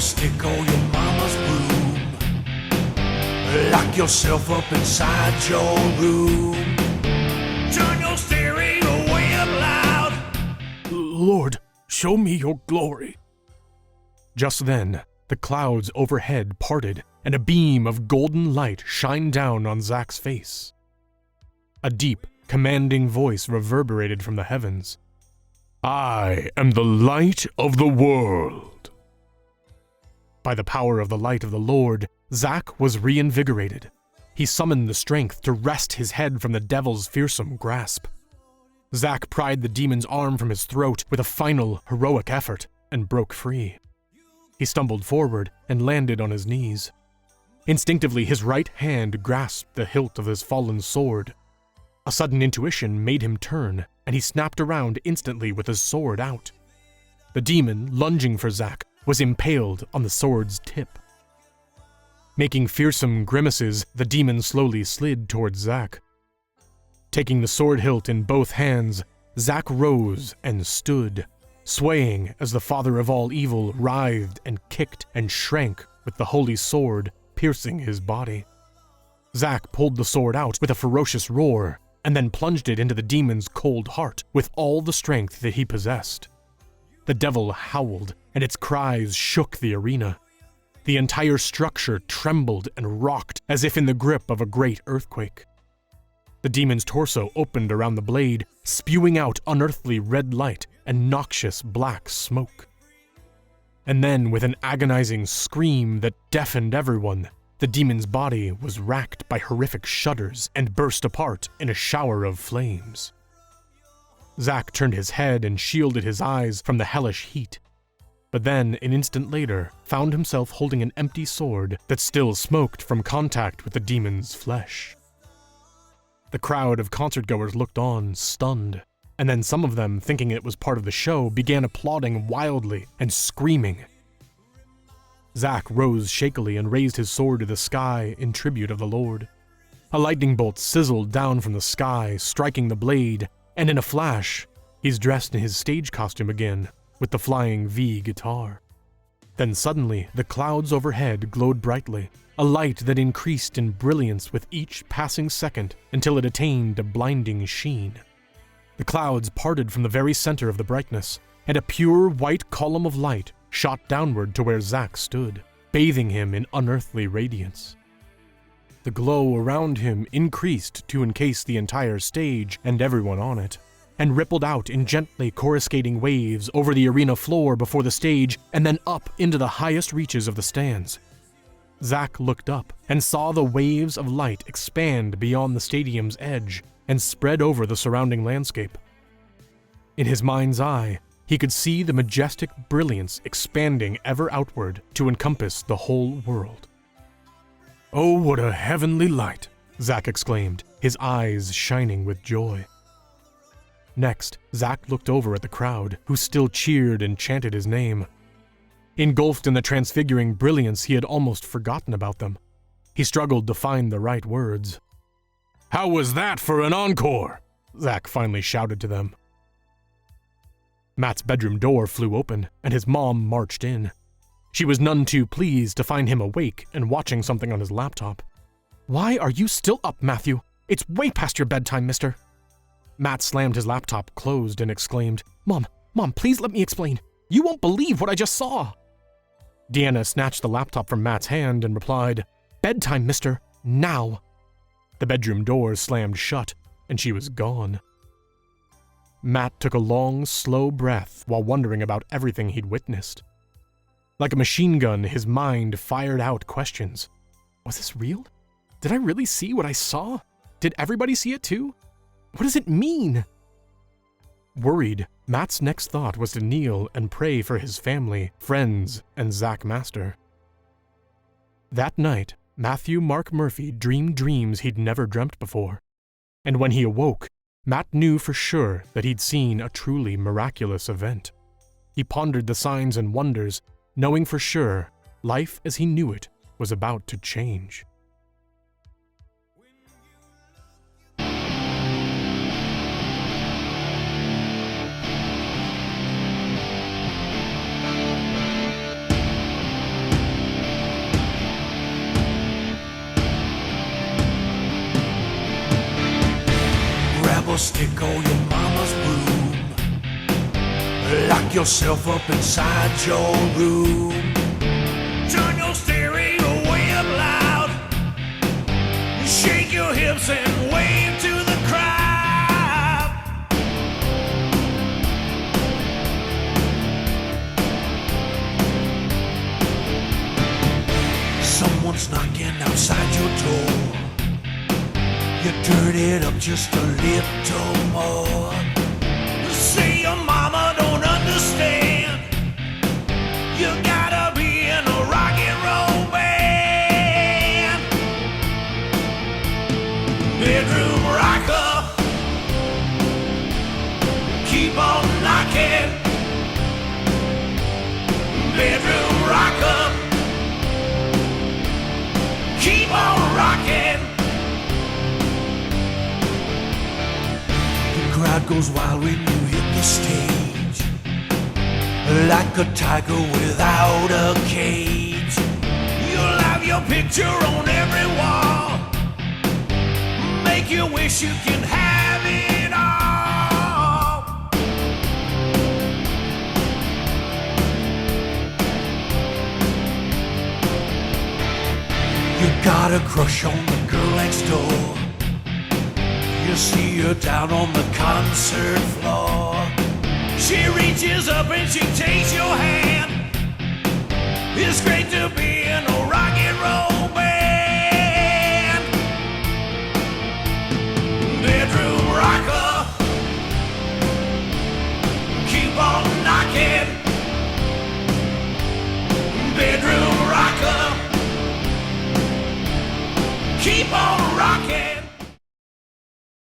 stick or your mama's broom. Lock yourself up inside your room. Turn your stereo way up loud. Lord, show me your glory. Just then, the clouds overhead parted, and a beam of golden light shined down on Zac's face. A deep, commanding voice reverberated from the heavens. I am the light of the world. By the power of the light of the Lord, Zac was reinvigorated. He summoned the strength to wrest his head from the devil's fearsome grasp. Zac pried the demon's arm from his throat with a final, heroic effort and broke free. He stumbled forward and landed on his knees. Instinctively, his right hand grasped the hilt of his fallen sword. A sudden intuition made him turn, and he snapped around instantly with his sword out. The demon, lunging for Zac, was impaled on the sword's tip. Making fearsome grimaces, the demon slowly slid towards Zac. Taking the sword hilt in both hands, Zac rose and stood, swaying as the father of all evil writhed and kicked and shrank with the holy sword piercing his body. Zac pulled the sword out with a ferocious roar, and then plunged it into the demon's cold heart with all the strength that he possessed. The devil howled, and its cries shook the arena. The entire structure trembled and rocked as if in the grip of a great earthquake. The demon's torso opened around the blade, spewing out unearthly red light and noxious black smoke. And then, with an agonizing scream that deafened everyone, the demon's body was racked by horrific shudders and burst apart in a shower of flames. Zac turned his head and shielded his eyes from the hellish heat, but then, an instant later, found himself holding an empty sword that still smoked from contact with the demon's flesh. The crowd of concertgoers looked on, stunned, and then some of them, thinking it was part of the show, began applauding wildly and screaming. Zac rose shakily and raised his sword to the sky in tribute of the Lord. A lightning bolt sizzled down from the sky, striking the blade, and in a flash, he's dressed in his stage costume again, with the flying V guitar. Then suddenly, the clouds overhead glowed brightly, a light that increased in brilliance with each passing second until it attained a blinding sheen. The clouds parted from the very center of the brightness, and a pure white column of light shot downward to where Zac stood, bathing him in unearthly radiance. The glow around him increased to encase the entire stage and everyone on it, and rippled out in gently coruscating waves over the arena floor before the stage and then up into the highest reaches of the stands. Zac looked up and saw the waves of light expand beyond the stadium's edge and spread over the surrounding landscape. In his mind's eye, he could see the majestic brilliance expanding ever outward to encompass the whole world. "Oh, what a heavenly light!" Zac exclaimed, his eyes shining with joy. Next, Zac looked over at the crowd, who still cheered and chanted his name. Engulfed in the transfiguring brilliance, he had almost forgotten about them. He struggled to find the right words. "How was that for an encore?" Zac finally shouted to them. Matt's bedroom door flew open, and his mom marched in. She was none too pleased to find him awake and watching something on his laptop. "Why are you still up, Matthew? It's way past your bedtime, mister." Matt slammed his laptop closed and exclaimed, Mom, please let me explain. You won't believe what I just saw." Deanna snatched the laptop from Matt's hand and replied, "Bedtime, mister. Now." The bedroom door slammed shut, and she was gone. Matt took a long, slow breath while wondering about everything he'd witnessed. Like a machine gun, his mind fired out questions. Was this real? Did I really see what I saw? Did everybody see it too? What does it mean? Worried, Matt's next thought was to kneel and pray for his family, friends, and Zac Master. That night, Matthew Mark Murphy dreamed dreams he'd never dreamt before. And when he awoke, Matt knew for sure that he'd seen a truly miraculous event. He pondered the signs and wonders, knowing for sure life as he knew it was about to change. stick or your mama's broom. Lock yourself up inside your room. Turn your stereo way up loud. Shake your hips and wave to the crowd. Someone's knocking outside your door. You turn it up just a little more. Say your mama don't understand. You gotta be in a rock and roll band. Bedroom rocker, keep on knocking. Bedroom rocker, keep on rocking. The crowd goes wild when you hit the stage, like a tiger without a cage. You'll have your picture on every wall, make you wish you can have it all. You got a crush on the girl next door. You see her down on the concert floor. She reaches up and she takes your hand. It's great